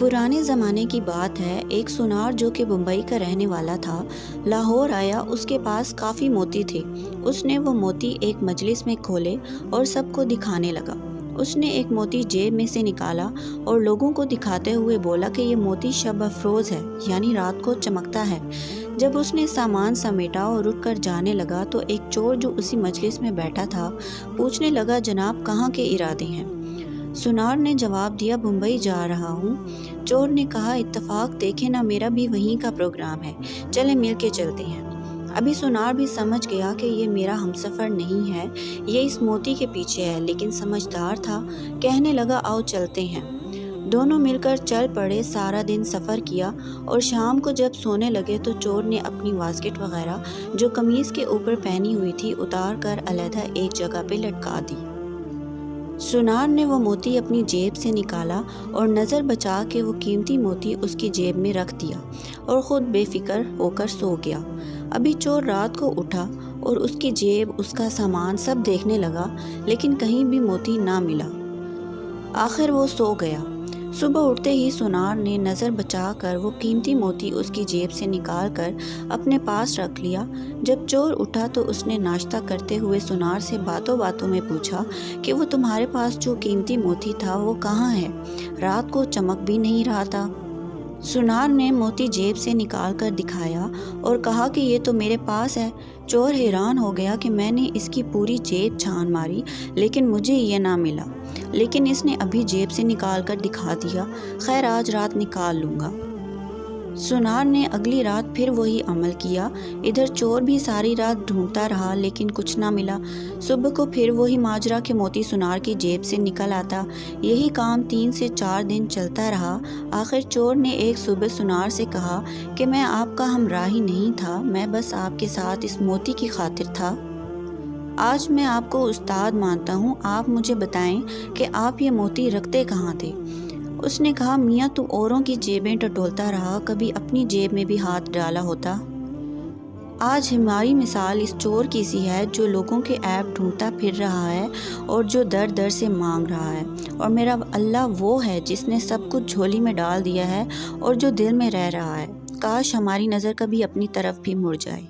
پرانے زمانے کی بات ہے، ایک سونار جو کہ بمبئی کا رہنے والا تھا لاہور آیا۔ اس کے پاس کافی موتی تھے۔ اس نے وہ موتی ایک مجلس میں کھولے اور سب کو دکھانے لگا۔ اس نے ایک موتی جیب میں سے نکالا اور لوگوں کو دکھاتے ہوئے بولا کہ یہ موتی شب افروز ہے، یعنی رات کو چمکتا ہے۔ جب اس نے سامان سمیٹا اور اٹھ کر جانے لگا تو ایک چور جو اسی مجلس میں بیٹھا تھا پوچھنے لگا، جناب کہاں کے ارادے ہیں؟ سونار نے جواب دیا، بمبئی جا رہا ہوں۔ چور نے کہا، اتفاق دیکھے نا، میرا بھی وہیں کا پروگرام ہے، چلے مل کے چلتے ہیں۔ ابھی سونار بھی سمجھ گیا کہ یہ میرا ہمسفر نہیں ہے، یہ اس موتی کے پیچھے ہے، لیکن سمجھدار تھا، کہنے لگا آؤ چلتے ہیں۔ دونوں مل کر چل پڑے، سارا دن سفر کیا اور شام کو جب سونے لگے تو چور نے اپنی واسکٹ وغیرہ جو قمیض کے اوپر پہنی ہوئی تھی اتار کر علیحدہ ایک جگہ پہ لٹکا دی۔ سونار نے وہ موتی اپنی جیب سے نکالا اور نظر بچا کے وہ قیمتی موتی اس کی جیب میں رکھ دیا اور خود بے فکر ہو کر سو گیا۔ ابھی چور رات کو اٹھا اور اس کی جیب، اس کا سامان سب دیکھنے لگا، لیکن کہیں بھی موتی نہ ملا۔ آخر وہ سو گیا۔ صبح اٹھتے ہی سونار نے نظر بچا کر وہ قیمتی موتی اس کی جیب سے نکال کر اپنے پاس رکھ لیا۔ جب چور اٹھا تو اس نے ناشتہ کرتے ہوئے سونار سے باتوں باتوں میں پوچھا کہ وہ تمہارے پاس جو قیمتی موتی تھا وہ کہاں ہے؟ رات کو چمک بھی نہیں رہا تھا۔ سونار نے موتی جیب سے نکال کر دکھایا اور کہا کہ یہ تو میرے پاس ہے۔ چور حیران ہو گیا کہ میں نے اس کی پوری جیب چھان ماری لیکن مجھے یہ نہ ملا، لیکن اس نے ابھی جیب سے نکال کر دکھا دیا، خیر آج رات نکال لوں گا۔ سونار نے اگلی رات پھر وہی عمل کیا۔ ادھر چور بھی ساری رات ڈھونڈتا رہا لیکن کچھ نہ ملا۔ صبح کو پھر وہی ماجرا کہ موتی سونار کی جیب سے نکل آتا۔ یہی کام 3 سے 4 دن چلتا رہا۔ آخر چور نے ایک صبح سونار سے کہا کہ میں آپ کا ہمراہی نہیں تھا، میں بس آپ کے ساتھ اس موتی کی خاطر تھا۔ آج میں آپ کو استاد مانتا ہوں، آپ مجھے بتائیں کہ آپ یہ موتی رکھتے کہاں تھے؟ اس نے کہا، میاں تو اوروں کی جیبیں ٹٹولتا رہا، کبھی اپنی جیب میں بھی ہاتھ ڈالا ہوتا۔ آج ہماری مثال اس چور کی سی ہے جو لوگوں کے عیب ڈھونڈتا پھر رہا ہے اور جو در در سے مانگ رہا ہے، اور میرا اللہ وہ ہے جس نے سب کچھ جھولی میں ڈال دیا ہے اور جو دل میں رہ رہا ہے۔ کاش ہماری نظر کبھی اپنی طرف بھی مڑ جائے۔